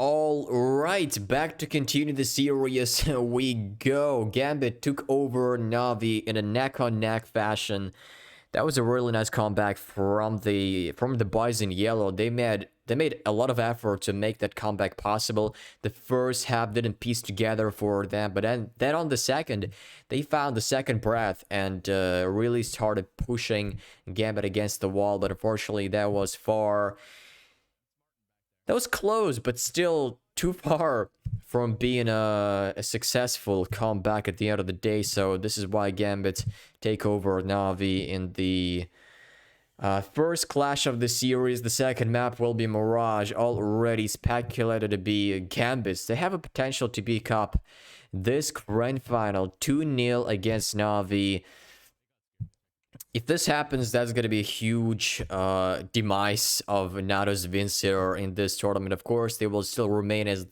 All right, back to continue the series we go. Gambit took over Navi in a neck-on-neck fashion. That was a really nice comeback from the boys in yellow. They made a lot of effort to make that comeback possible. The first half didn't piece together for them, but then on the second, they found the second breath and really started pushing Gambit against the wall. But unfortunately, that was close, but still too far from being a successful comeback at the end of the day. So this is why Gambit take over Navi in the first clash of the series. The second map will be Mirage, already speculated to be Gambit. They have a potential to pick up this grand final 2-0 against Navi. If this happens, that's going to be a huge demise of NATO's Vincere in this tournament. Of course, they will still remain as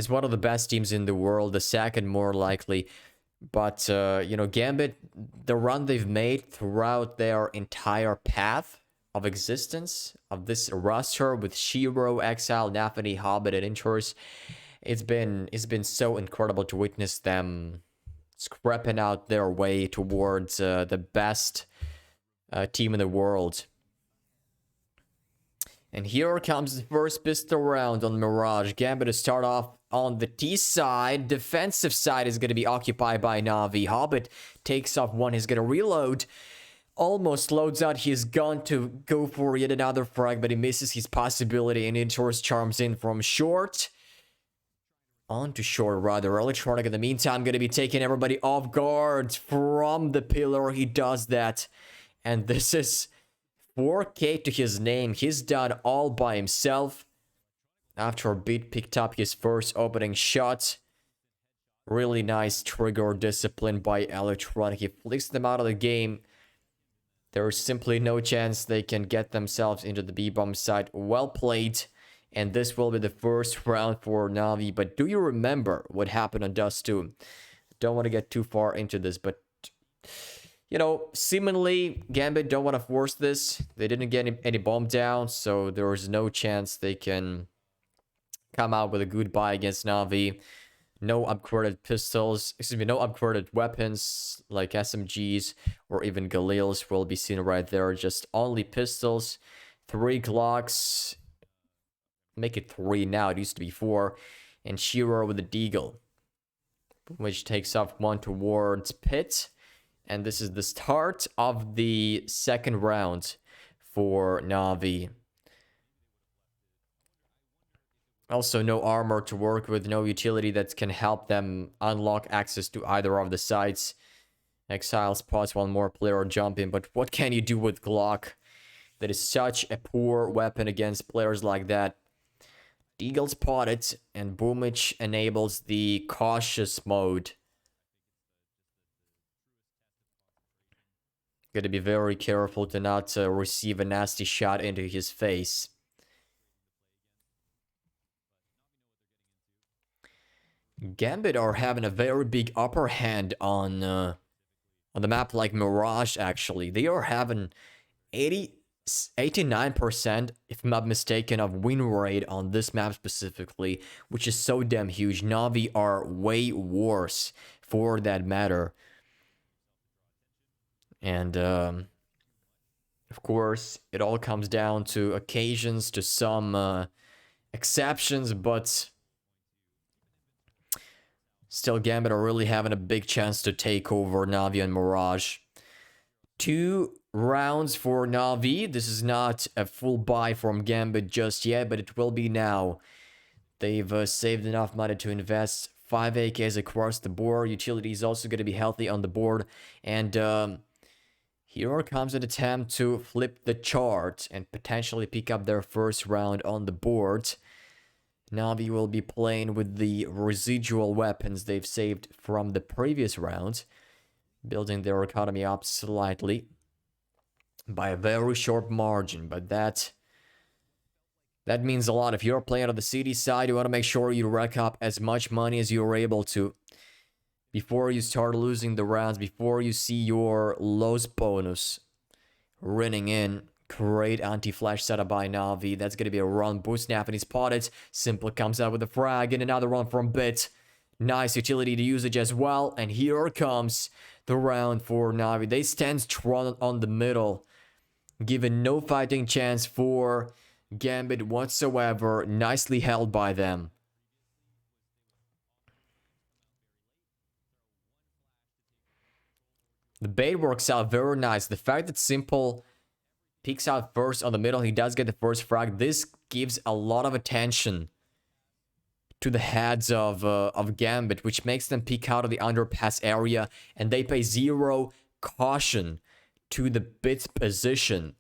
one of the best teams in the world, the second more likely. But, Gambit, the run they've made throughout their entire path of existence of this roster with Shiro, Exile, NAVI, Hobbit, and Intros, it's been so incredible to witness them scrapping out their way towards the best team in the world. And here comes the first pistol round on Mirage. Gambit to start off on the T side. Defensive side is going to be occupied by Navi. Hobbit takes off one. He's going to reload. Almost loads out his gun to go for yet another frag, but he misses his possibility, and Intros charms in from short. On to short, rather. Electronic, in the meantime, going to be taking everybody off guard from the pillar. He does that. And this is 4K to his name. He's done all by himself. After Beat picked up his first opening shot. Really nice trigger discipline by Electronic. He flicks them out of the game. There's simply no chance they can get themselves into the B-bomb site. Well played. And this will be the first round for Navi. But do you remember what happened on Dust 2? Don't want to get too far into this, but seemingly Gambit don't want to force this. They didn't get any bomb down, so there is no chance they can come out with a good buy against Navi. No upgraded pistols, no upgraded weapons like SMGs or even Galils will be seen right there. Just only pistols, 3 Glocks. Make it 3 now, it used to be 4. And Shiro with a Deagle, which takes off one towards Pit. And this is the start of the second round for Navi. Also, no armor to work with, no utility that can help them unlock access to either of the sites. Exile spots one more player jump in, but what can you do with Glock? That is such a poor weapon against players like that. Deagle spotted, and Boomich enables the cautious mode. Gotta be very careful to not receive a nasty shot into his face. Gambit are having a very big upper hand on the map like Mirage, actually. They are having 89%, if I'm not mistaken, of win rate on this map specifically, which is so damn huge. Navi are way worse for that matter. And, of course, it all comes down to occasions, to some exceptions, but still Gambit are really having a big chance to take over Navi and Mirage. 2 rounds for Navi. This is not a full buy from Gambit just yet, but it will be now. They've saved enough money to invest 5 AKs across the board. Utility is also going to be healthy on the board. And here comes an attempt to flip the chart and potentially pick up their first round on the board. Navi will be playing with the residual weapons they've saved from the previous round, building their economy up slightly by a very short margin, but that means a lot. If you're playing on the city side, you want to make sure you rack up as much money as you're able to before you start losing the rounds, before you see your loss bonus running in, Great anti-flash setup by Navi. That's going to be a run boost. NAVI spotted. Simple comes out with a frag and another run from Bit. Nice utility to usage as well. And here comes the round for Navi. They stand strong on the middle, given no fighting chance for Gambit whatsoever. Nicely held by them. The bait works out very nice. The fact that Simple peeks out first on the middle, he does get the first frag. This gives a lot of attention to the heads of Gambit, which makes them peek out of the underpass area, and they pay zero caution to the Bit's position,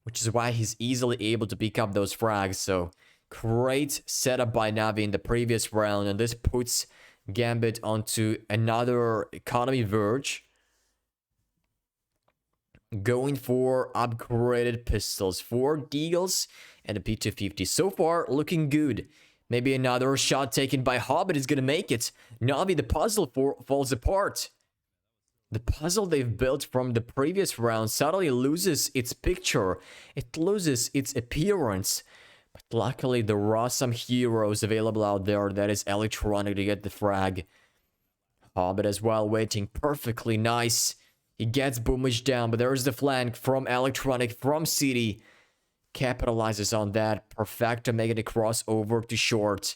which is why he's easily able to pick up those frags. So great setup by Navi in the previous round, and this puts Gambit onto another economy verge, going for upgraded pistols, 4 Deagles and a P250. So far, looking good. Maybe another shot taken by Hobbit is going to make it. Navi, the puzzle falls apart. The puzzle they've built from the previous round suddenly loses its picture. It loses its appearance. But luckily, there are some heroes available out there. That is Electronic to get the frag. Hobbit as well, waiting perfectly nice. He gets Boomage down, but there's the flank from Electronic, from City. Capitalizes on that. Perfecto making a crossover to short.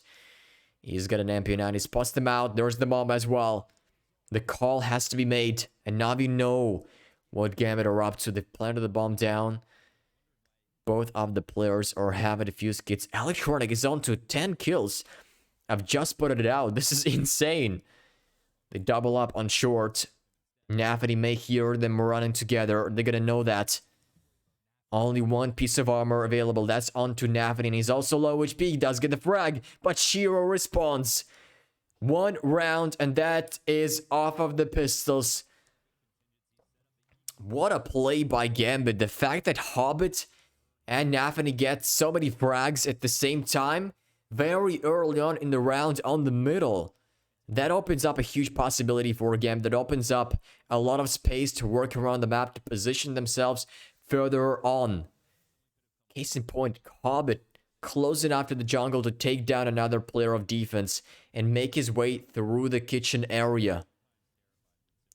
He's got an MP9. He spots them out. There's the bomb as well. The call has to be made. And Navi know what Gambit are up to. They've planted the bomb down. Both of the players are having defuse kits. Electronic is on to 10 kills. I've just put it out. This is insane. They double up on short. NAVI may hear them running together. They're gonna know that. Only one piece of armor available. That's onto NAVI, and he's also low HP. He does get the frag, but Shiro responds. 1 round, and that is off of the pistols. What a play by Gambit. The fact that Hobbit and NAVI get so many frags at the same time, very early on in the round on the middle. That opens up a huge possibility for Gambit. That opens up a lot of space to work around the map to position themselves further on. Case in point, Hobbit close enough to the jungle to take down another player of defense and make his way through the kitchen area.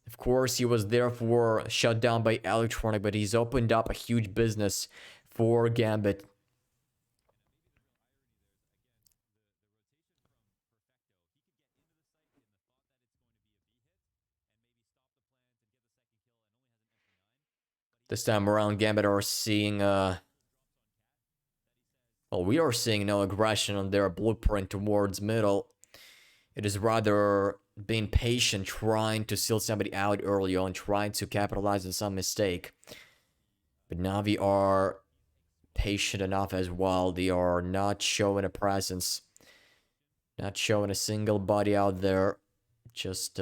Of course, he was therefore shut down by Electronic, but he's opened up a huge business for Gambit. This time around, Gambit are seeing, well, we are seeing no aggression on their blueprint towards middle. It is rather being patient, trying to seal somebody out early on, trying to capitalize on some mistake. But Navi are patient enough as well. They are not showing a presence. Not showing a single body out there. Just,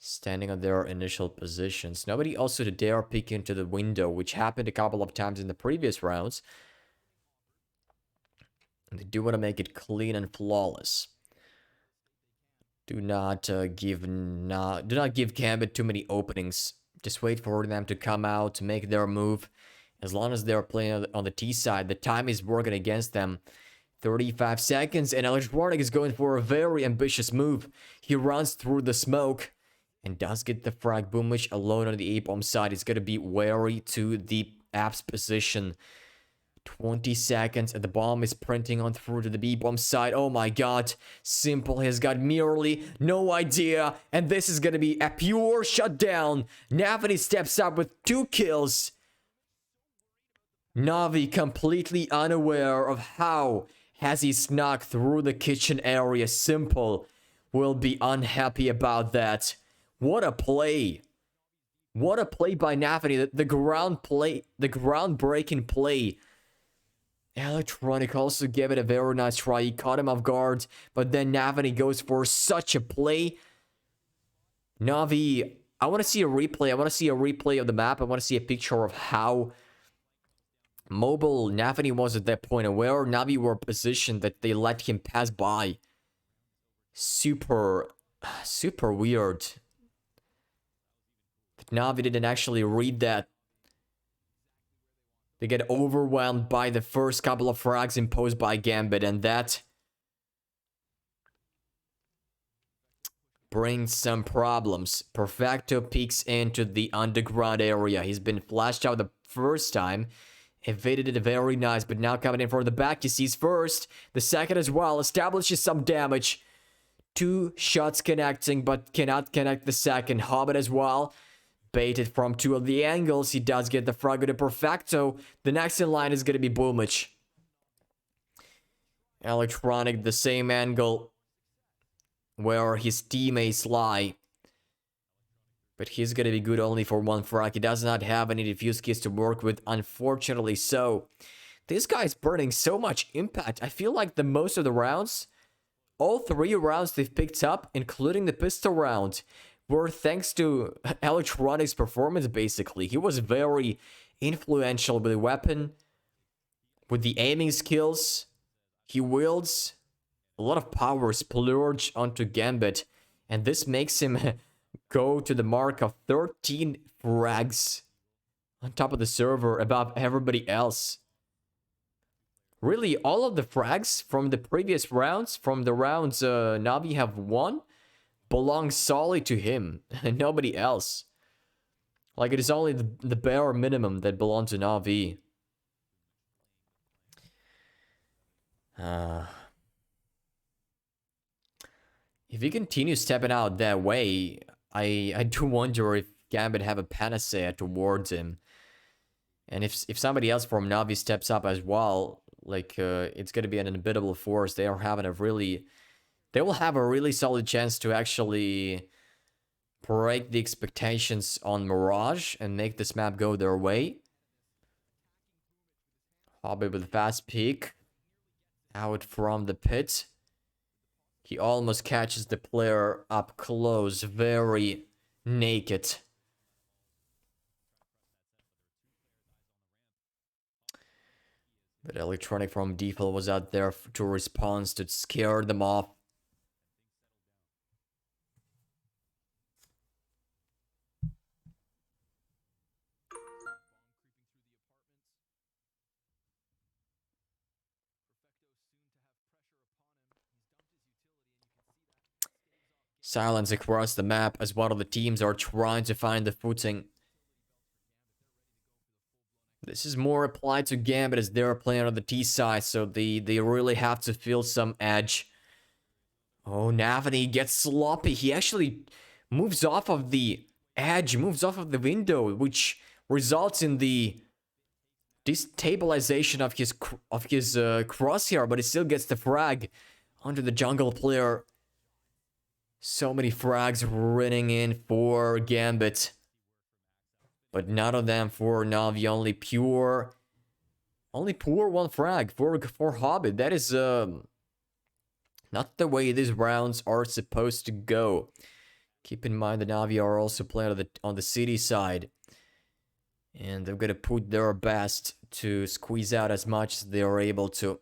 standing on their initial positions. Nobody also to dare peek into the window, which happened a couple of times in the previous rounds. They do want to make it clean and flawless. Do not give Gambit too many openings. Just wait for them to come out to make their move. As long as they're playing on the T side, the time is working against them. 35 seconds, and Electronic is going for a very ambitious move. He runs through the smoke and does get the frag. Boomage alone on the A-bomb side. He's going to be wary to the app's position. 20 seconds, and the bomb is printing on through to the B-bomb side. Oh my god. Simple has got merely no idea, and this is going to be a pure shutdown. NAVI steps up with 2 kills. Navi completely unaware of how has he snuck through the kitchen area. Simple will be unhappy about that. What a play. What a play by NAVI. The groundbreaking play. Electronic also gave it a very nice try. He caught him off guard, but then NAVI goes for such a play. Navi, I want to see a replay. I want to see a replay of the map. I want to see a picture of how mobile NAVI was at that point and where Navi were positioned that they let him pass by. Super weird. Navi didn't actually read that. They get overwhelmed by the first couple of frags imposed by Gambit, and that brings some problems. Perfecto peeks into the underground area. He's been flashed out the first time. Evaded it very nice, but now coming in for the back. He sees first. The second as well. Establishes some damage. 2 shots connecting, but cannot connect the second. Hobbit as well. Baited from 2 of the angles. He does get the frag with a Perfecto. The next in line is going to be Boomich. Electronic, the same angle where his teammates lie. But he's going to be good only for 1 frag. He does not have any defuse keys to work with, unfortunately. So, this guy's burning so much impact. I feel like the most of the rounds, all 3 rounds they've picked up, including the pistol round, were thanks to Electronic's performance, basically. He was very influential with the weapon, with the aiming skills. He wields a lot of power splurge onto Gambit, and this makes him go to the mark of 13 frags on top of the server above everybody else. Really, all of the frags from the previous rounds, from the rounds Navi have won, belong solely to him and nobody else. Like, it is only the bare minimum that belongs to Navi. If he continues stepping out that way, I do wonder if Gambit have a panacea towards him. And if somebody else from Navi steps up as well, like, it's going to be an unbeatable force. They will have a really solid chance to actually break the expectations on Mirage and make this map go their way. Hobbit with a fast peek out from the pit. He almost catches the player up close, very naked. But Electronic from default was out there to respond, to scare them off. Silence across the map as one of the teams are trying to find the footing. This is more applied to Gambit as they're playing on the T side, so they really have to feel some edge. Oh, NAVI gets sloppy. He actually moves off of the edge, moves off of the window, which results in the destabilization of his crosshair, but he still gets the frag onto the jungle player. So many frags running in for Gambit. But none of them for Navi, only poor 1 frag for Hobbit. That is not the way these rounds are supposed to go. Keep in mind the Navi are also playing on the city side. And they're going to put their best to squeeze out as much as they are able to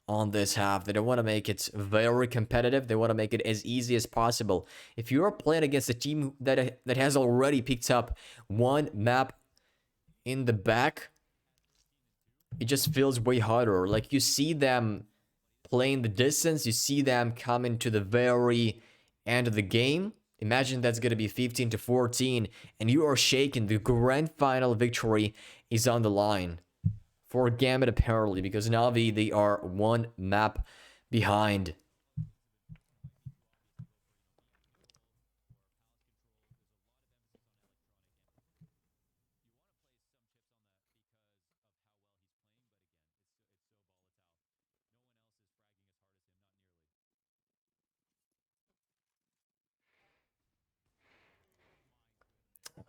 on this half. They don't want to make it very competitive. They want to make it as easy as possible. If you're playing against a team that has already picked up 1 map in the back, it just feels way harder. Like, you see them playing the distance, you see them coming to the very end of the game. Imagine that's going to be 15-14, and you are shaking. The grand final victory is on the line. For Gambit, apparently, because Navi, they are 1 map behind.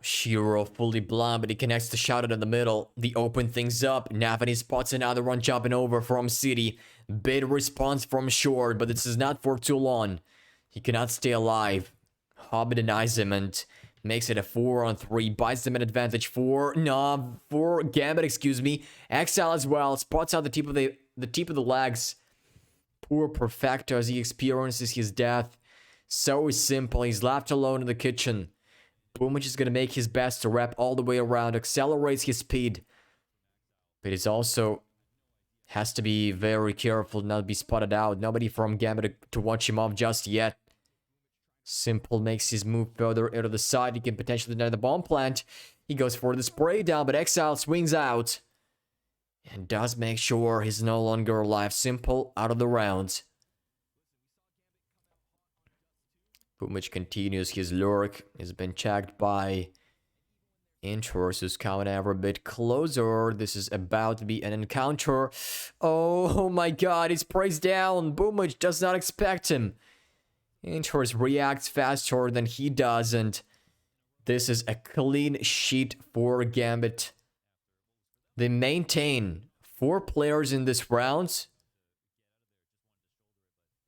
Shiro fully blind, but he connects the shot in the middle. They open things up. NAVI spots another one jumping over from city. Bid response from short, but this is not for too long. He cannot stay alive. Hobbit denies him and makes it a 4-on-3. Buys them an advantage for Gambit, excuse me. Exile as well. Spots out the tip of the legs. Poor Perfecto as he experiences his death. So simple. He's left alone in the kitchen. Boomich is going to make his best to wrap all the way around, accelerates his speed. But he's also has to be very careful not to be spotted out. Nobody from Gambit to watch him off just yet. Simple makes his move further into the side. He can potentially deny the bomb plant. He goes for the spray down, but Exile swings out. And does make sure he's no longer alive. Simple out of the round. Boomich continues his lurk. He's been checked by Intros, who's coming ever a bit closer. This is about to be an encounter. Oh my god, he's praised down. Boomich does not expect him. Intros reacts faster than he does, and this is a clean sheet for Gambit. They maintain 4 players in this round.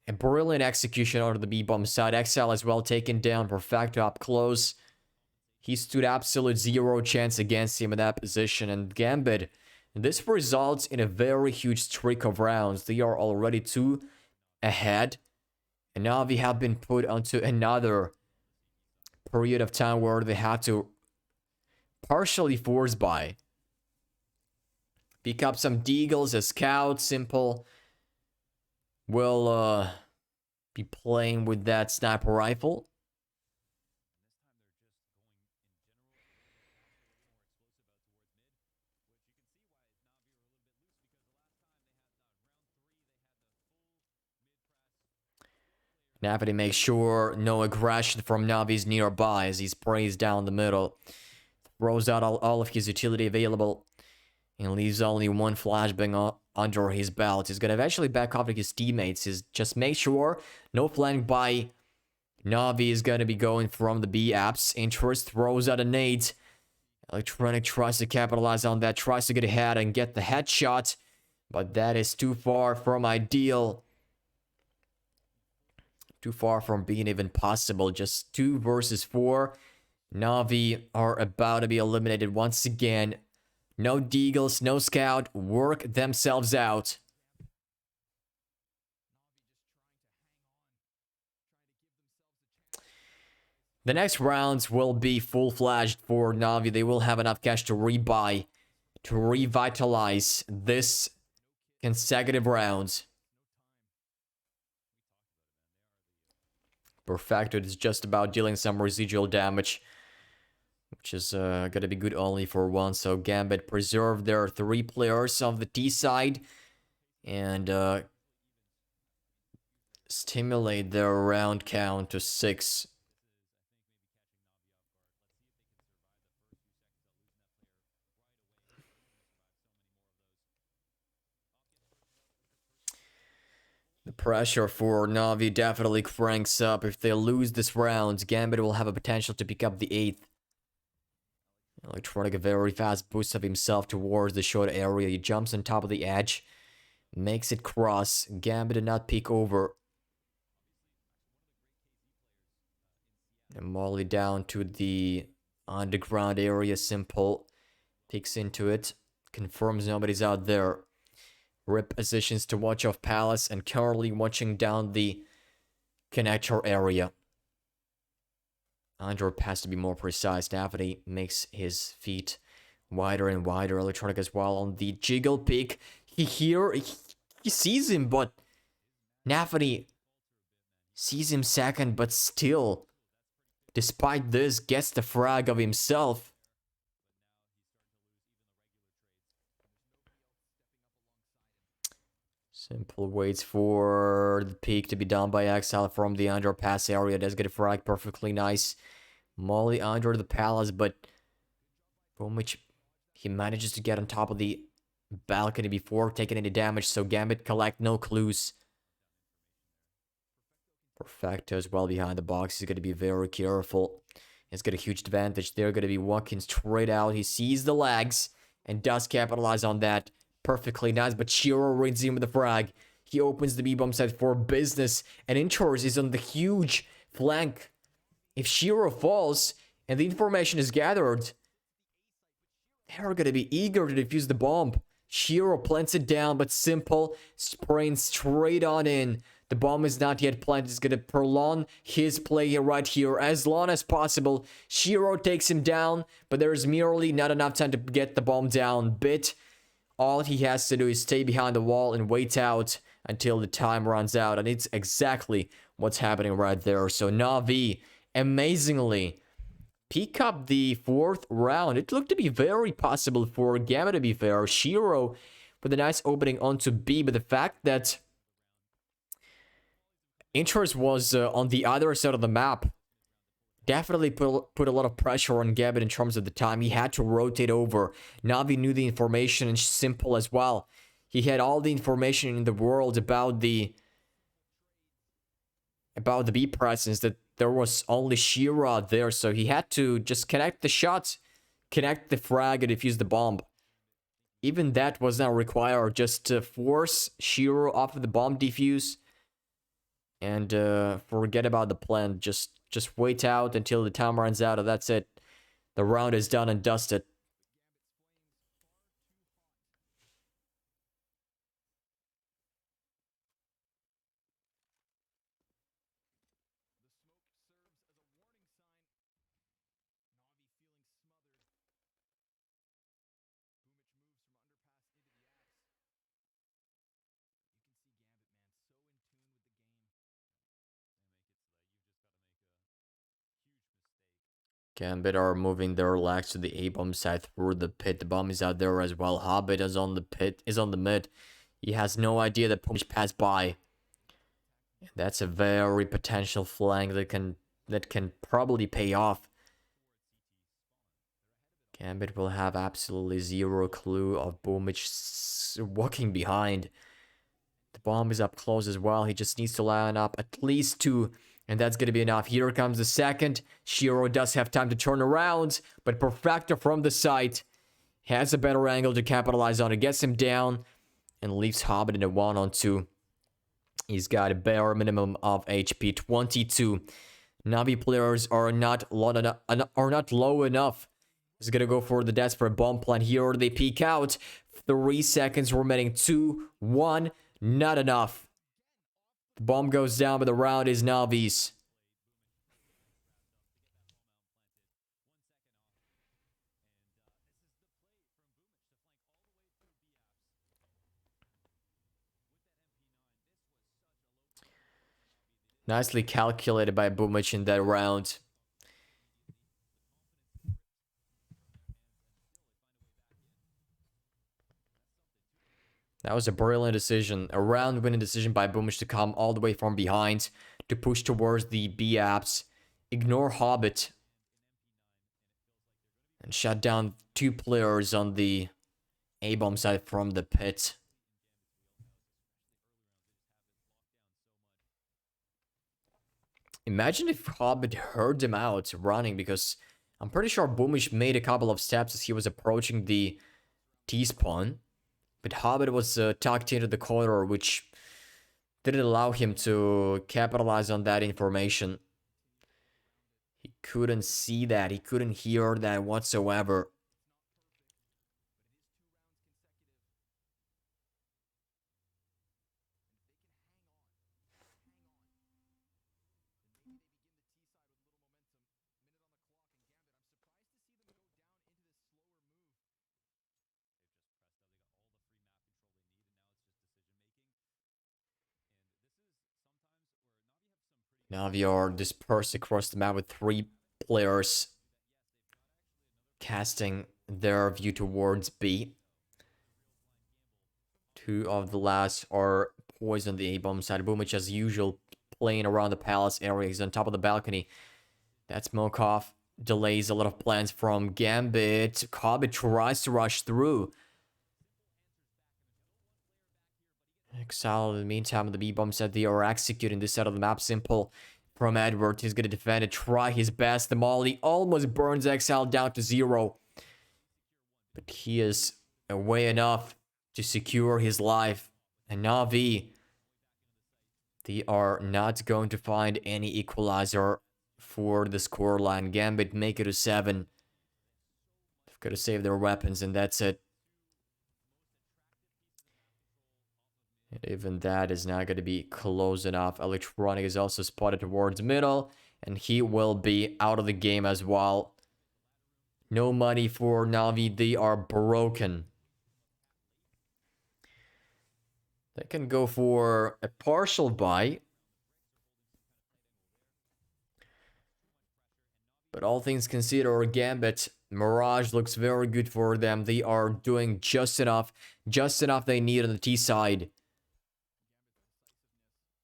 A brilliant execution out of the B-bomb side. Exile as well taken down. Perfecto up close. He stood absolute zero chance against him in that position. And Gambit, this results in a very huge streak of rounds. They are already 2 ahead. And now they have been put onto another period of time where they have to partially force buy. Pick up some deagles as scouts. Simple will be playing with that sniper rifle. NAVI makes sure no aggression from Navi's nearby as he sprays down the middle. Throws out all of his utility available. And leaves only 1 flashbang under his belt. He's gonna eventually back off to his teammates. He's just make sure no flank by Navi is gonna be going from the B apps. Interest throws out a nade. Electronic tries to capitalize on that. Tries to get ahead and get the headshot. But that is too far from ideal. Too far from being even possible. Just 2 versus 4. Navi are about to be eliminated once again. No deagles, no scout. Work themselves out. The next rounds will be full-fledged for Navi. They will have enough cash to rebuy, to revitalize this consecutive rounds. Perfecto is just about dealing some residual damage, which is gonna be good only for 1. So Gambit preserve their 3 players of the T side and stimulate their round count to 6. The pressure for Navi definitely cranks up. If they lose this round, Gambit will have a potential to pick up the 8th. Electronic, a very fast boost of himself towards the short area. He jumps on top of the edge. Makes it cross. Gambit did not peek over. And Molly down to the underground area. Simple. Peeks into it. Confirms nobody's out there. Rip positions to watch off Palace and currently watching down the connector area. Underp has to be more precise. NAVI makes his feet wider and wider. Electronic as well on the jiggle peak. He sees him, but NAVI sees him second, but still, despite this, gets the frag of himself. Simple waits for the peak to be done by Exile from the underpass area. Does get a frag, perfectly nice. Molly under the palace, but from which he manages to get on top of the balcony before taking any damage. So Gambit collect no clues. Perfecto is well behind the box. He's going to be very careful. He's got a huge advantage. They're going to be walking straight out. He sees the lags and does capitalize on that. Perfectly nice, but Shiro reads him with the frag. He opens the B-bomb site for business, and Inchors is on the huge flank. If Shiro falls, and the information is gathered, they're gonna be eager to defuse the bomb. Shiro plants it down, but Simple spraying straight on in. The bomb is not yet planted. It's gonna prolong his play here, right here, as long as possible. Shiro takes him down, but there is merely not enough time to get the bomb down. Bit All he has to do is stay behind the wall and wait out until the time runs out. And it's exactly what's happening right there. So NAVI, amazingly, pick up the 4th round. It looked to be very possible for Gambit, to be fair. Shiro with a nice opening onto B, but the fact that Interest was on the other side of the map definitely put a lot of pressure on Gambit in terms of the time. He had to rotate over. Navi knew the information, and Simple as well. He had all the information in the world about the B presence, that there was only Shiro out there, so he had to just connect the shots, connect the frag, and defuse the bomb. Even that was not required, just to force Shiro off of the bomb defuse and forget about the plan. Just wait out until the time runs out, and that's it. The round is done and dusted. Gambit are moving their legs to the A-bomb side through the pit. The bomb is out there as well. Hobbit is on the mid. He has no idea that Pumic passed by. That's a very potential flank that can probably pay off. Gambit will have absolutely zero clue of Boomich walking behind. The bomb is up close as well. He just needs to line up at least 2. And that's going to be enough. Here comes the second. Shiro does have time to turn around, but Perfecto from the site has a better angle to capitalize on it. Gets him down and leaves Hobbit in a 1-on-2. He's got a bare minimum of HP 22. Navi players are not low enough. He's going to go for the desperate bomb plan here. They peek out. 3 seconds remaining. 2, 1. Not enough. The bomb goes down, but the round is Navi's. Nicely calculated by Boomich in that round. That was a brilliant decision. A round-winning decision by Boomich to come all the way from behind to push towards the B apps. Ignore Hobbit. And shut down 2 players on the A-bomb side from the pit. Imagine if Hobbit heard him out running, because I'm pretty sure Boomich made a couple of steps as he was approaching the T-spawn. But Hobbit was tucked into the corner, which didn't allow him to capitalize on that information. He couldn't see that. He couldn't hear that whatsoever. Navi are dispersed across the map with 3 players casting their view towards B. 2 of the last are poised on the A-bomb side. Boomich, as usual, playing around the palace area. He's on top of the balcony. That smoke off delays a lot of plans from Gambit. Hobbit tries to rush through. Exile, in the meantime, the B-bomb said they are executing this side of the map. Simple from Edward. He's going to defend it, try his best. The Molly almost burns Exile down to 0. But he is away enough to secure his life. And Navi, they are not going to find any equalizer for the scoreline. Gambit make it to 7. They've got to save their weapons, and that's it. And even that is not going to be close enough. Electronic is also spotted towards middle, and he will be out of the game as well. No money for Navi. They are broken. They can go for a partial buy. But all things considered, Gambit, Mirage looks very good for them. They are doing just enough they need on the T side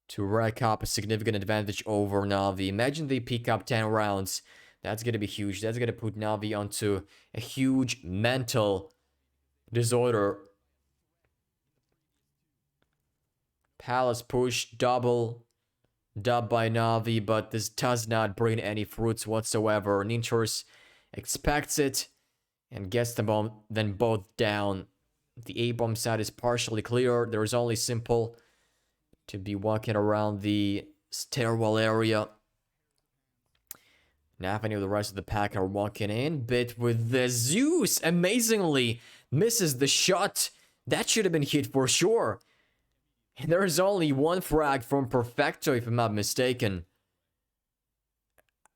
to rack up a significant advantage over NAVI. Imagine they pick up 10 rounds. That's going to be huge. That's going to put NAVI onto a huge mental disorder. Palace push, double. Dub by NAVI, but this does not bring any fruits whatsoever. Ninjas expects it and gets them then both down. The A-bomb side is partially clear. There is only Simple to be walking around the stairwell area. NAVI and the rest of the pack are walking in, but with the Zeus amazingly misses the shot. That should have been hit for sure. And there is only one frag from Perfecto, if I'm not mistaken.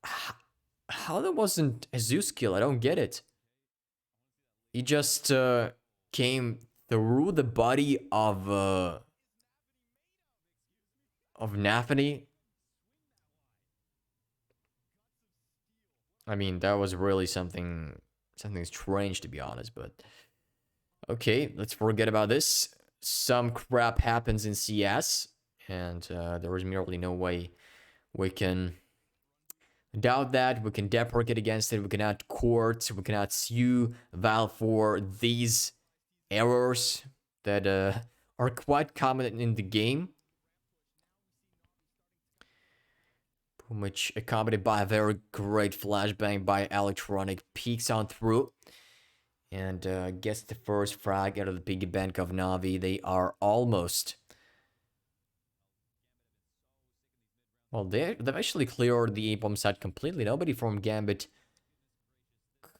How that wasn't a Zeus kill? I don't get it. He just came through the body of NAVI. I mean, that was really something strange, to be honest, but okay, let's forget about this. Some crap happens in CS, and there is merely no way we can doubt that. We can deprecate against it. We cannot court. We cannot sue Valve for these errors that are quite common in the game. Which accompanied by a very great flashbang by Electronic, peeks on through and gets the first frag out of the piggy bank of NAVI. They are almost... Well, they've actually cleared the A-bomb side completely. Nobody from Gambit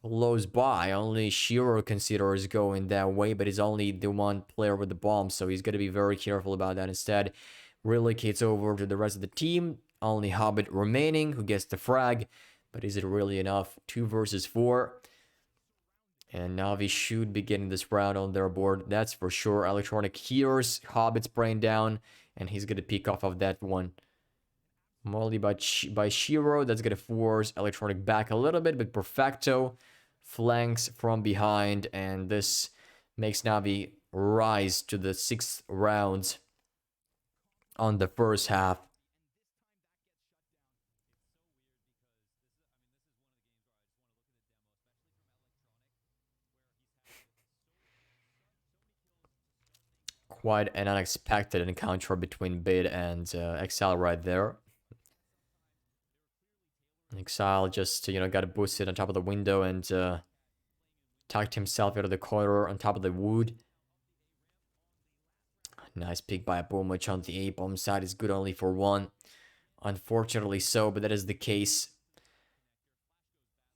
close by. Only Shiro considers going that way, but he's only the one player with the bomb, so he's going to be very careful about that instead. Relocates over to the rest of the team. Only Hobbit remaining, who gets the frag. But is it really enough? 2 versus 4. And NAVI should be getting this round on their board. That's for sure. Electronic hears Hobbit's brain down. And he's going to pick off of that one. Molly by Shiro. That's going to force Electronic back a little bit. But Perfecto flanks from behind. And this makes NAVI rise to the 6th round on the first half. Quite an unexpected encounter between Bid and Exile right there. Exile just, got boosted on top of the window and tucked himself out of the corner on top of the wood. Nice pick by a Boomwitch on the A-bomb side. Is good only for 1. Unfortunately so, but that is the case.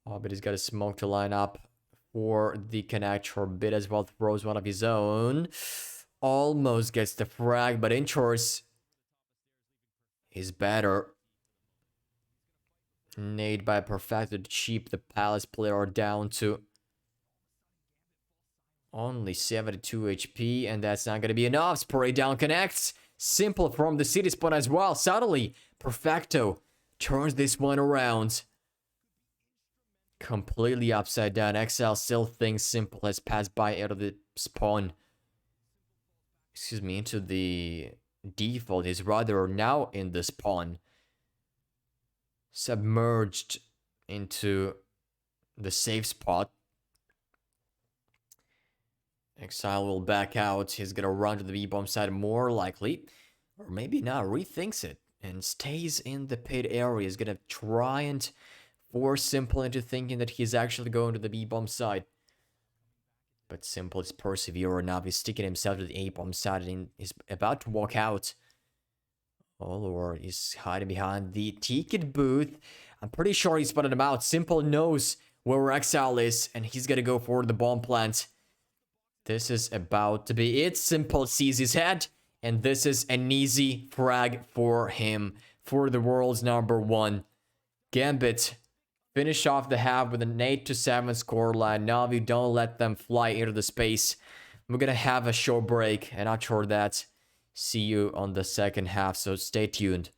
Oh, but he's got a smoke to line up for the connector. Bid as well throws one of his own. Almost gets the frag, but Inchors is better. Nade by Perfected to cheap the Palace player down to only 72 HP, and that's not going to be enough. Spray down connects. Simple from the city spawn as well. Suddenly, Perfecto turns this one around. Completely upside down. Exile still thinks Simple has passed by out of the spawn. Excuse me, into the default. He's rather now in the spawn. Submerged into the safe spot. Exile will back out. He's gonna run to the B-bomb side more likely. Or maybe not, rethinks it. And stays in the pit area. He's gonna try and force Simple into thinking that he's actually going to the B-bomb side. But Simple is persevering now. He's sticking himself to the A-bomb side and is about to walk out. Oh lord, he's hiding behind the ticket booth. I'm pretty sure he spotted him out. Simple knows where Exile is, and he's gonna go for the bomb plant. This is about to be it. Simple sees his head, and this is an easy frag for him. For the world's #1. Gambit finish off the half with an 8-7 scoreline. NAVI, don't let them fly into the space. We're gonna have a short break, and after that, see you on the second half, so stay tuned.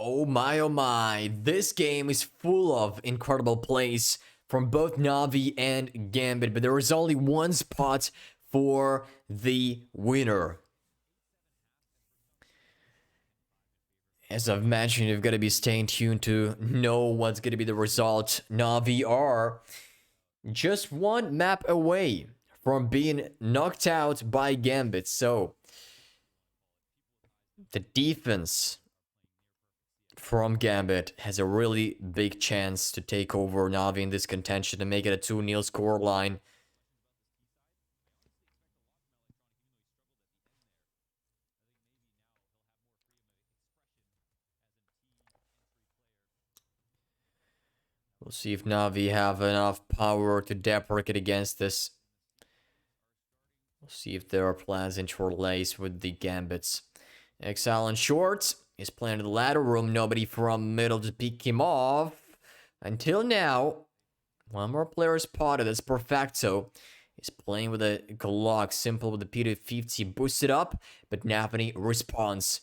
Oh my, this game is full of incredible plays from both Navi and Gambit, but there is only one spot for the winner. As I've mentioned, you've got to be staying tuned to know what's going to be the result. Navi are just one map away from being knocked out by Gambit, so the defense from Gambit has a really big chance to take over Navi in this contention to make it a 2-0 scoreline. We'll see if Navi have enough power to deprecate against this. We'll see if there are plans interlaced with the Gambits. Exile on short is playing in the ladder room. Nobody from middle to pick him off. Until now, one more player spotted. That's Perfecto. He's playing with a Glock, simple with the P250 boosted up, but NAVI responds.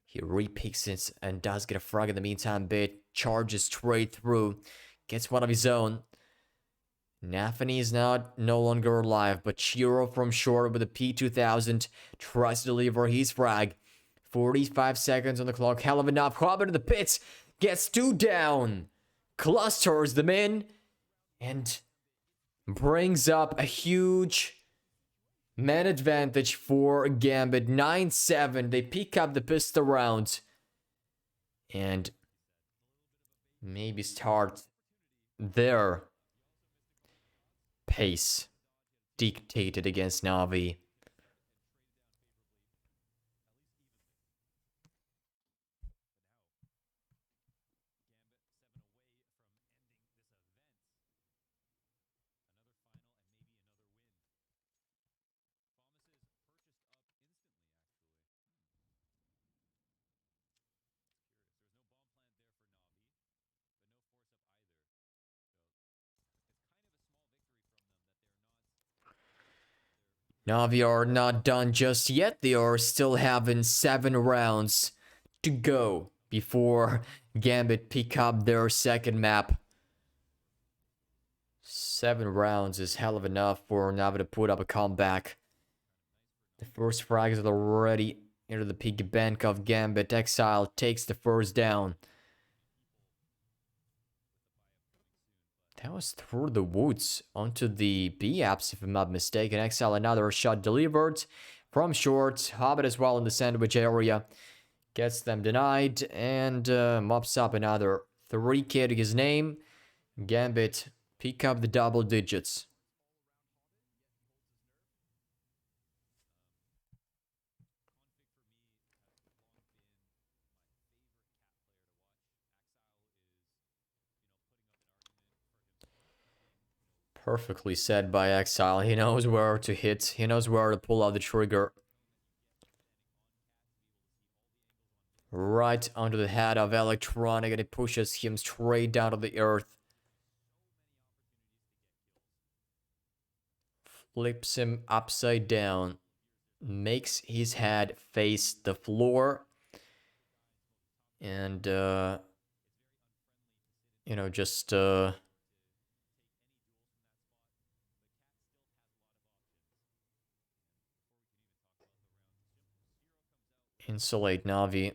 He repicks it and does get a frag in the meantime. Bit charges straight through, gets one of his own. NAVI is now no longer alive, but Chiro from short with a P2000 tries to deliver his frag. 45 seconds on the clock. Hell of enough. Hobbit to the pits. Gets 2 down. Clusters them in. And brings up a huge man advantage for Gambit. 9-7. They pick up the pistol round. And maybe start their pace dictated against Navi. Navi are not done just yet. They are still having 7 rounds to go before Gambit pick up their second map. 7 rounds is hell of enough for Navi to put up a comeback. The first frag is already into the piggy bank of Gambit. Exile takes the first down. That was through the woods onto the B apps, if I'm not mistaken. Exile, another shot delivered from short. Hobbit as well in the sandwich area. Gets them denied and mops up another 3K to his name. Gambit pick up the double digits. Perfectly said by Exile. He knows where to hit. He knows where to pull out the trigger. Right onto the head of Electronic, and it pushes him straight down to the earth. Flips him upside down. Makes his head face the floor. And, you know, just, insulate Navi.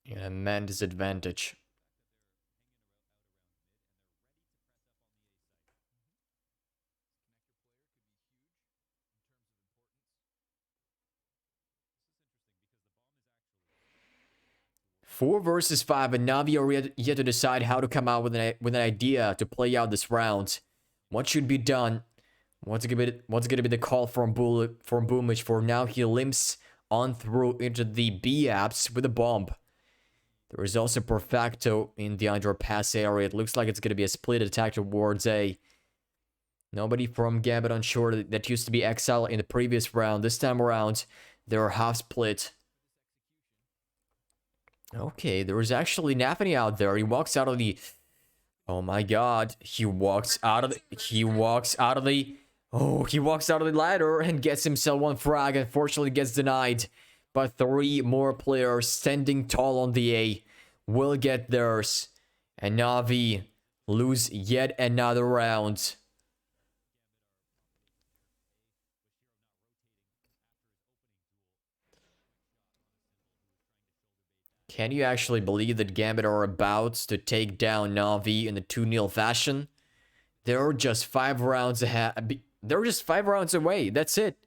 An immense advantage. Four versus 5, and Navi are yet to decide how to come out with an idea to play out this round. What should be done? What's gonna be the call from Boomich for now? He limps on through into the B apps with a bomb. There is also Perfecto in the underpass area. It looks like it's gonna be a split attack towards A. Nobody from Gambit on shore. That used to be Exile in the previous round. This time around, they're half split. Okay, there is actually NAVI out there. He walks out of the... Oh my god. He walks out of the... He walks out of the ladder and gets himself one frag. Unfortunately, gets denied. But 3 more players standing tall on the A will get theirs. And Navi lose yet another round. Can you actually believe that Gambit are about to take down Navi in the 2-0 fashion? They're just 5 rounds ahead. They're just 5 rounds away. That's it.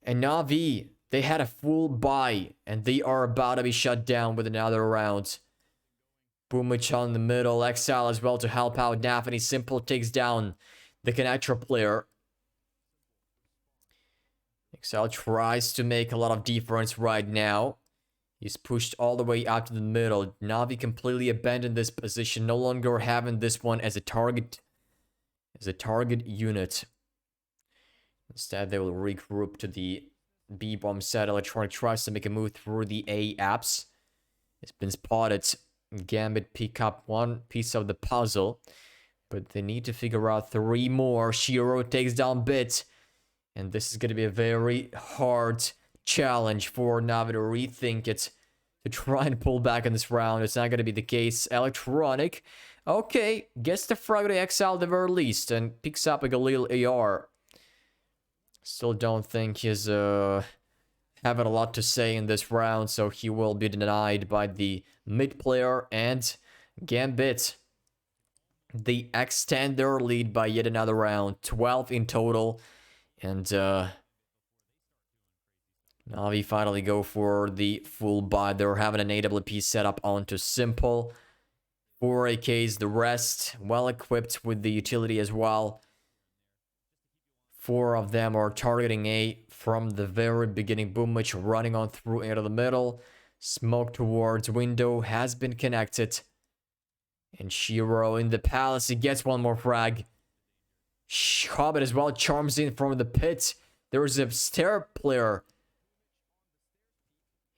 And Navi, they had a full buy, and they are about to be shut down with another round. Boomich on the middle. Exile as well to help out Navi. Simple takes down the connector player. Exile tries to make a lot of difference right now. He's pushed all the way out to the middle. Navi completely abandoned this position, no longer having this one as a target unit. Instead, they will regroup to the B-bomb set. Electronic tries to make a move through the A apps. It's been spotted. Gambit pick up one piece of the puzzle, but they need to figure out 3 more. Shiro takes down Bit, and this is going to be a very hard challenge for Navi to rethink it, to try and pull back in this round. It's not going to be the case. Electronic, okay, gets the frag to Exile at the very least and picks up a Galil AR. Still don't think he's having a lot to say in this round, so he will be denied by the mid player. And Gambit, they extend their lead by yet another round, 12 in total. And Navi finally go for the full buy. They're having an AWP set up onto Simple. 4 AKs, the rest well equipped with the utility as well. 4 of them are targeting A from the very beginning. Boomich running on through into the middle. Smoke towards window has been connected. And Shiro in the palace. He gets one more frag. Hobbit as well charms in from the pit. There is a stair player.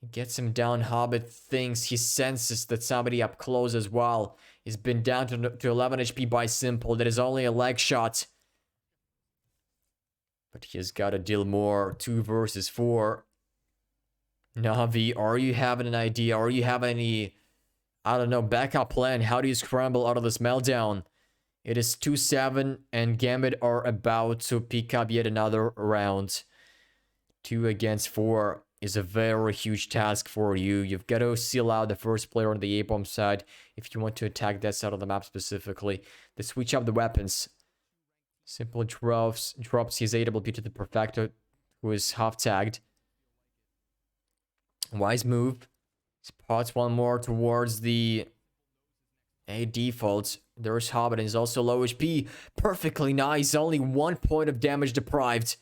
He gets him down. Hobbit thinks he senses that somebody up close as well He's been down to 11 HP by Simple. That is only a leg shot. But he has got to deal more. 2 versus 4. Navi, are you having an idea? Are you having any, I don't know, backup plan? How do you scramble out of this meltdown? It is 2-7 and Gambit are about to pick up yet another round. 2 against 4 is a very huge task for you. You've got to seal out the first player on the A-bomb side if you want to attack that side of the map specifically. They switch up the weapons. Simple drops his AWP to the Perfecto, who is half-tagged. Wise move. Spots one more towards the A default. There's Hobbit, and he's also low HP. Perfectly nice. Only 1 point of damage deprived.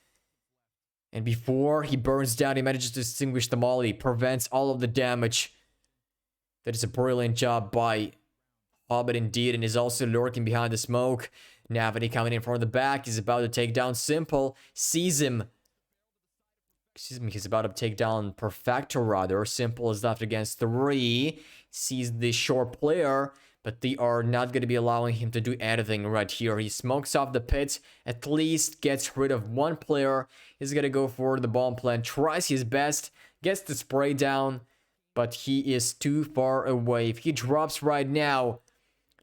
And before he burns down, he manages to extinguish the molly. Prevents all of the damage. That is a brilliant job by Hobbit indeed. And is also lurking behind the smoke. NAVI coming in from the back. He's about to take down Simple. Sees him. Excuse me, he's about to take down Perfecto rather. Simple is left against 3. Sees the short player, but they are not going to be allowing him to do anything right here. He smokes off the pit, at least gets rid of 1 player. He's going to go for the bomb plant, tries his best, gets the spray down, but he is too far away. If he drops right now,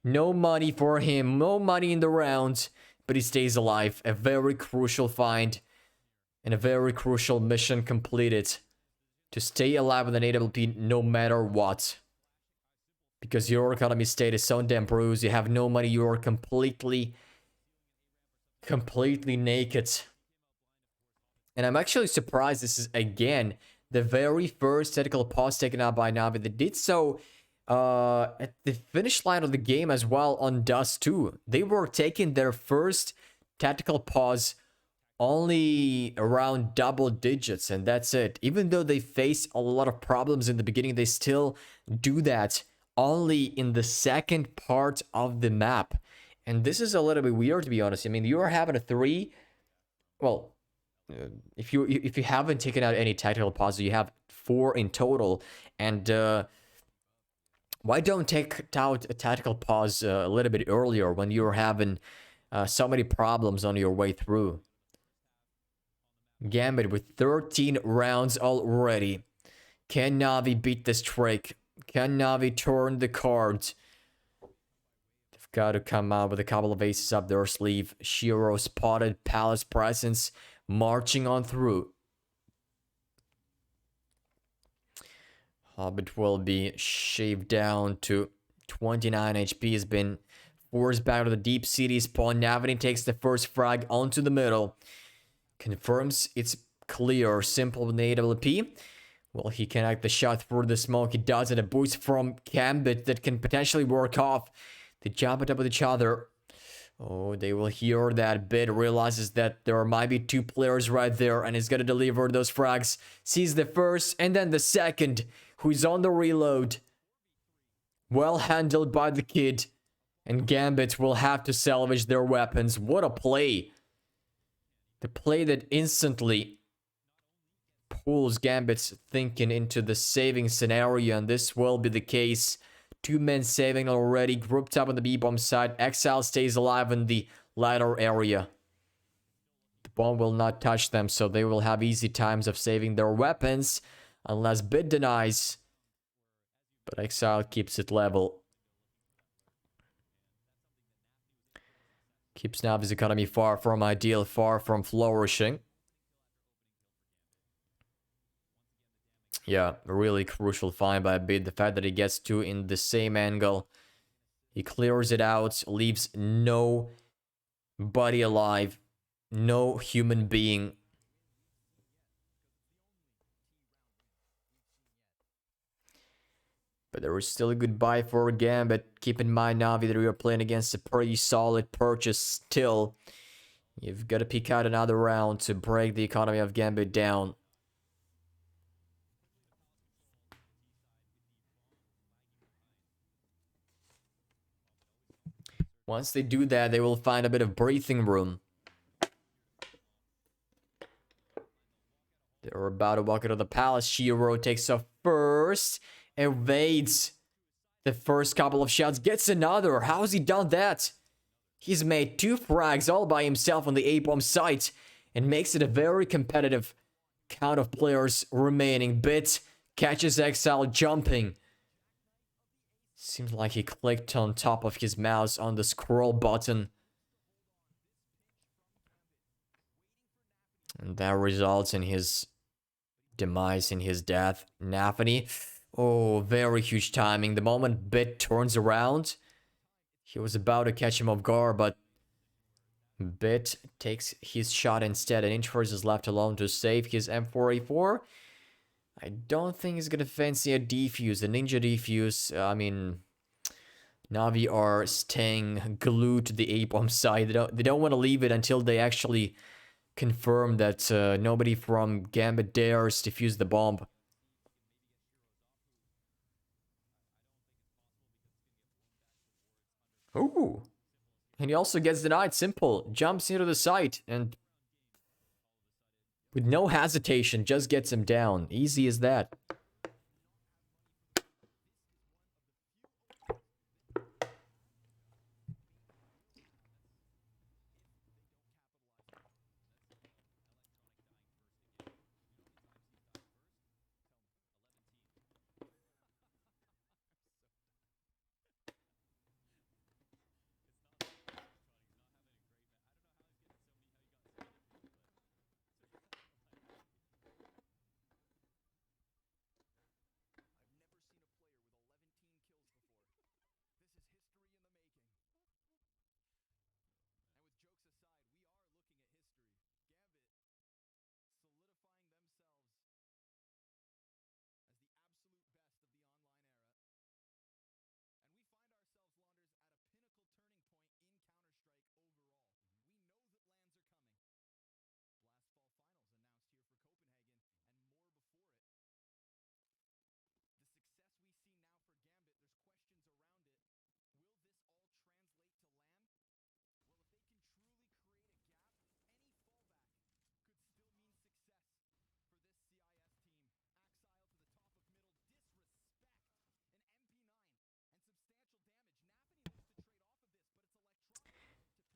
no money for him, no money in the round, but he stays alive. A very crucial find. And a very crucial mission completed. To stay alive with an AWP no matter what. Because your economy state is so damn bruised. You have no money. You are completely naked. And I'm actually surprised this is, again, the very first tactical pause taken out by NAVI. They did so at the finish line of the game as well on Dust 2. They were taking their first tactical pause only around double digits, and that's it. Even though they face a lot of problems in the beginning, they still do that only in the second part of the map. And this is a little bit weird, to be honest. I mean, you are having a 3. Well, if you haven't taken out any tactical pauses, you have 4 in total. And why don't take out a tactical pause a little bit earlier when you're having so many problems on your way through? Gambit with 13 rounds already. Can Navi beat this trick? Can Navi turn the cards? They've got to come out with a couple of aces up their sleeve. Shiro spotted Palace presence, marching on through. Hobbit will be shaved down to 29 HP. Has been forced back to the deep city spawn. Navi takes the first frag onto the middle. Confirms it's clear. Simple with the AWP. Will he connect the shot through the smoke? He does it. A boost from Gambit that can potentially work off. They jump it up with each other. Oh, they will hear that bit. Realizes that there might be 2 players right there. And is going to deliver those frags. Sees the first and then the second. Who's on the reload. Well handled by the kid. And Gambit will have to salvage their weapons. What a play. The play that instantly pulls Gambit's thinking into the saving scenario, and this will be the case. 2 men saving already, grouped up on the B-bomb side. Exile stays alive in the ladder area. The bomb will not touch them, so they will have easy times of saving their weapons, unless Bit denies. But Exile keeps it level. Keeps Navi's economy far from ideal, far from flourishing. Yeah, a really crucial find by Bit. The fact that he gets 2 in the same angle. He clears it out, leaves nobody alive. No human being. But there is still a good buy for Gambit. Keep in mind, Navi, that we are playing against a pretty solid purchase still. You've got to pick out another round to break the economy of Gambit down. Once they do that, they will find a bit of breathing room. They're about to walk into the palace. Shiro takes off first. Evades The first couple of shots, gets another. How has he done that? He's made 2 frags all by himself on the A-bomb site and makes it a very competitive count of players remaining. Bit catches Exile jumping. Seems like he clicked on top of his mouse on the scroll button. And that results in his demise, in his death. NAVI. Oh, very huge timing. The moment Bit turns around, he was about to catch him off guard, but Bit takes his shot instead, and Inchforce is left alone to save his M4A4. I don't think he's gonna fancy a defuse, a ninja defuse. I mean, Navi are staying glued to the A-bomb side. They don't want to leave it until they actually confirm that nobody from Gambit dares defuse the bomb. Ooh. And he also gets denied. Simple. Jumps into the site and with no hesitation just gets him down. Easy as that.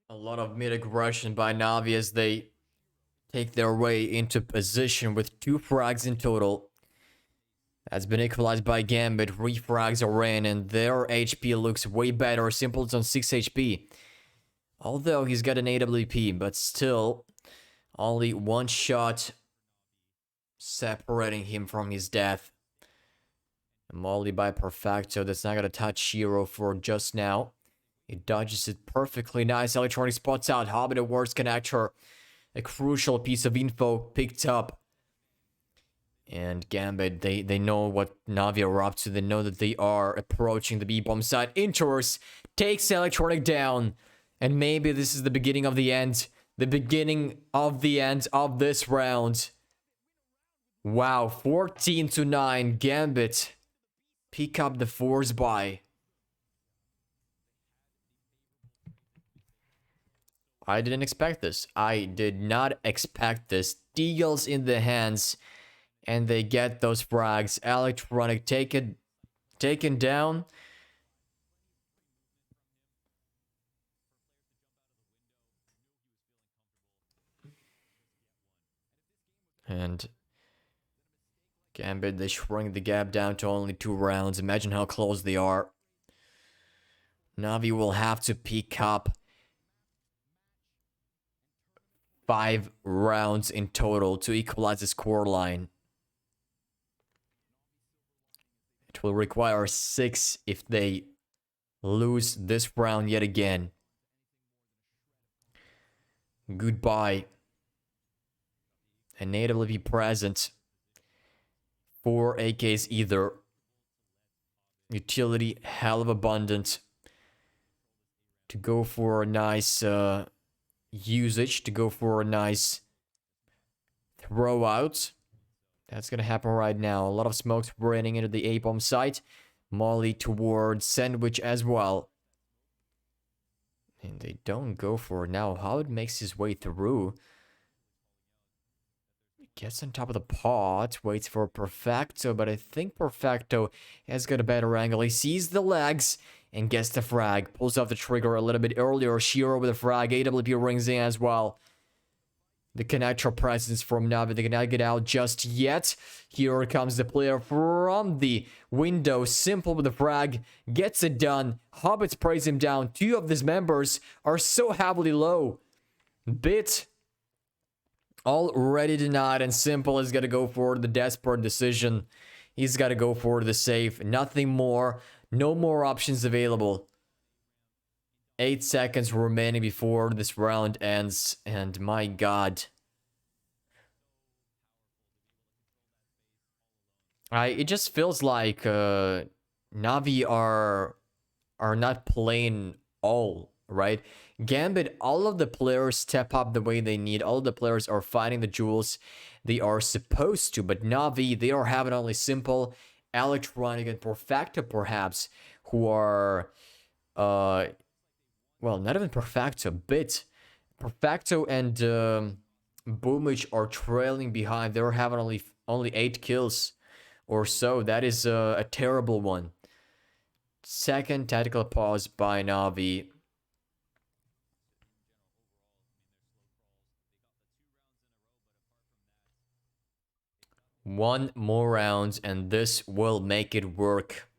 A lot of mid-aggression by Navi as they take their way into position with 2 frags in total. That's been equalized by Gambit. 3 frags are in, and their HP looks way better. Simple's on 6 HP. Although he's got an AWP, but still, only 1 shot separating him from his death. Molly by Perfecto. That's not gonna touch Shiro for just now. He dodges it perfectly. Nice. Electronic spots out. Hobbit Awards connector. A crucial piece of info picked up. And Gambit, they know what Navi are up to. They know that they are approaching the B-bomb side. Inchors takes Electronic down. And maybe this is the beginning of the end. The beginning of the end of this round. Wow, 14-9. Gambit pick up the force buy. I didn't expect this. I did not expect this. Deagles in the hands. And they get those frags. Electronic taken down. And Gambit, they shrink the gap down to only 2 rounds. Imagine how close they are. Navi will have to pick up 5 rounds in total to equalize the scoreline. It will require 6 if they lose this round yet again. Goodbye. And natively present. 4 AKs either. Utility hell of abundant. To go for a nice usage, to go for a nice throw out. That's gonna happen right now. A lot of smokes running into the A-bomb site. Molly towards Sandwich as well. And they don't go for it now. How it makes his way through. Gets on top of the pot, waits for Perfecto, but I think Perfecto has got a better angle. He sees the legs and gets the frag. Pulls off the trigger a little bit earlier. Shiro with a frag. AWP rings in as well. The connector presence from Navi. They cannot get out just yet. Here comes the player from the window. Simple with the frag. Gets it done. Hobbit sprays him down. Two of his members are so heavily low. Bit already denied, and Simple is going to go for the desperate decision. He's got to go for the save. Nothing more. No more options available. 8 seconds remaining before this round ends, and my god. It just feels like Navi are not playing all, right? Gambit, all of the players step up the way they need. All of the players are fighting the duels they are supposed to, but Navi, they are having only Simple, Electronic, and Perfecto perhaps, who are well, not even Perfecto, Bit. Perfecto and Boomage are trailing behind. They're having only 8 kills or so. That is a terrible one. Second tactical pause by Navi. One more round, and this will make it work.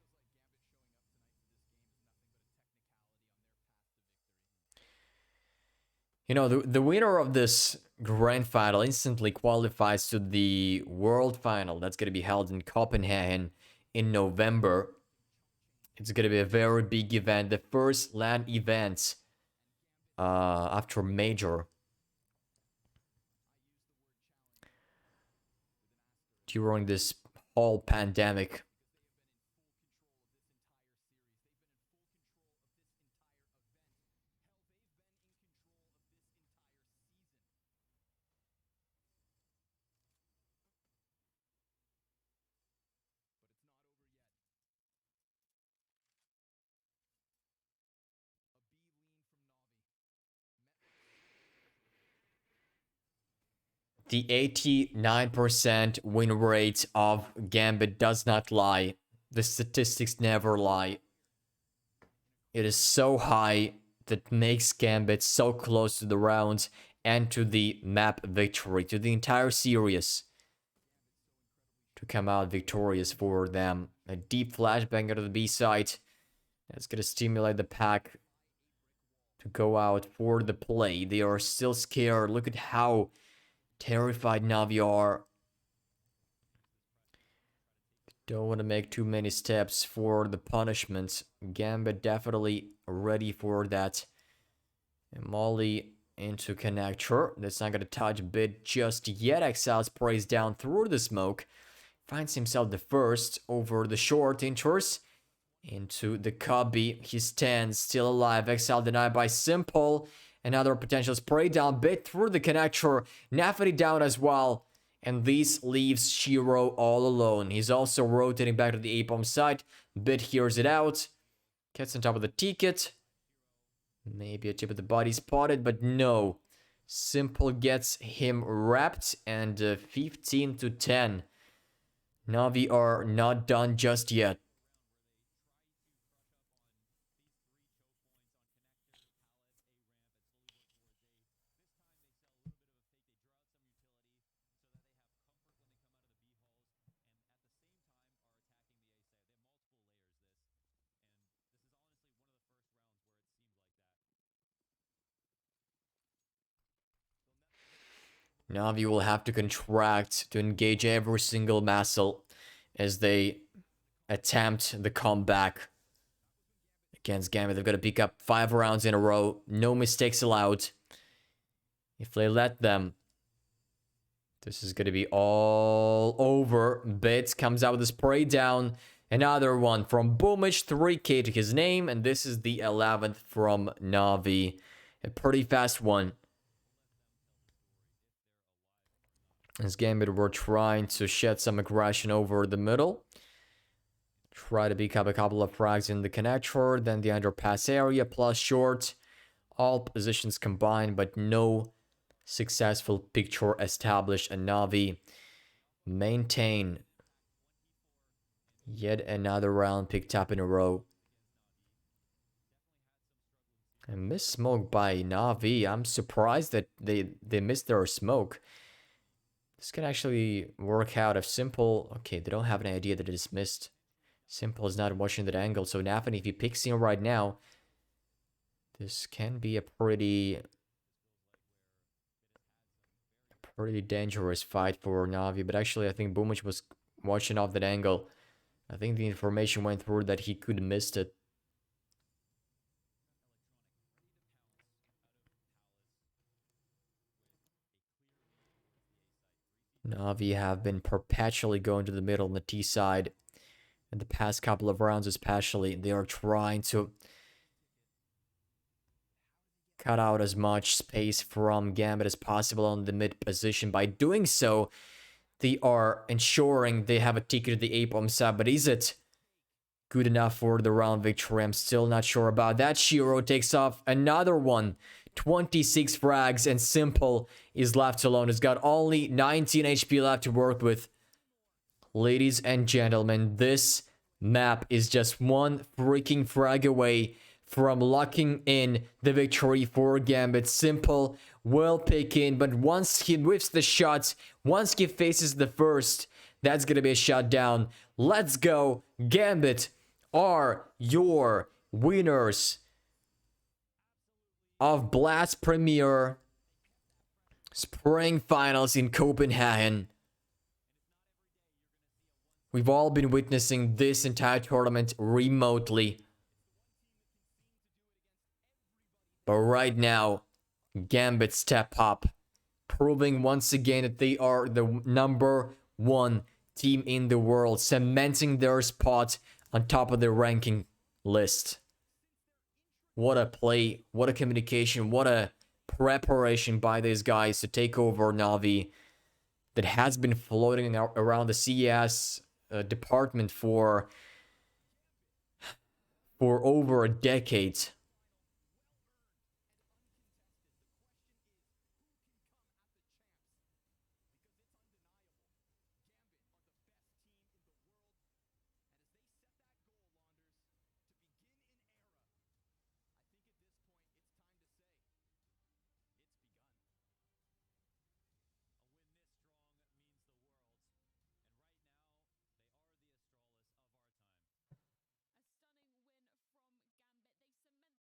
You know, the winner of this grand final instantly qualifies to the world final that's going to be held in Copenhagen in November. It's going to be a very big event, the first LAN event after Major. During this whole pandemic. The 89% win rate of Gambit does not lie. The statistics never lie. It is so high that makes Gambit so close to the rounds and to the map victory, to the entire series. To come out victorious for them. A deep flashbang out of the B side. That's going to stimulate the pack to go out for the play. They are still scared. Look at how terrified Navi are. Don't want to make too many steps for the punishment. Gambit definitely ready for that. And Molly into connector. That's not going to touch Bit just yet. Exile sprays down through the smoke. Finds himself the first over the short. Enters into the cubby. He stands still alive. Exile denied by Simple. Another potential spray down. Bit through the connector. NAVI down as well. And this leaves Shiro all alone. He's also rotating back to the A-bomb side. Bit hears it out. Gets on top of the ticket. Maybe a tip of the body spotted, but no. Simple gets him wrapped, and 15 to 10. Navi are not done just yet. Navi will have to contract to engage every single muscle as they attempt the comeback against Gambit. They've got to pick up 5 rounds in a row. No mistakes allowed. If they let them, this is going to be all over. Bit comes out with a spray down. Another one from Boomage, 3k to his name. And this is the 11th from Navi. A pretty fast one. As Gambit were trying to shed some aggression over the middle. Try to pick up a couple of frags in the connector. Then the underpass area plus short. All positions combined, but no successful picture established, and NAVI maintain yet another round picked up in a row. And missed smoke by NAVI. I'm surprised that they missed their smoke. This can actually work out if Simple... Okay, they don't have an idea that it is missed. Simple is not watching that angle, so NAVI, if he picks him right now, this can be a pretty dangerous fight for NAVI. But actually, I think Boomich was watching off that angle. I think the information went through that he could have missed it. NAVI have been perpetually going to the middle on the T side. In the past couple of rounds especially, they are trying to cut out as much space from Gambit as possible on the mid position. By doing so, they are ensuring they have a ticket to the A-bomb side. But is it good enough for the round victory? I'm still not sure about that. Shiro takes off another one. 26 frags, and Simple is left alone. He's got only 19 HP left to work with. Ladies and gentlemen, this map is just one freaking frag away from locking in the victory for Gambit. Simple will pick in, but once he whiffs the shots, once he faces the first, that's gonna be a shot down. Let's go. Gambit are your winners of Blast Premier Spring Finals in Copenhagen. We've all been witnessing this entire tournament remotely. But right now, Gambit step up, proving once again that they are the #1 team in the world, cementing their spot on top of the ranking list. What a play, what a communication, what a preparation by these guys to take over NAVI that has been floating around the CS department for over a decade.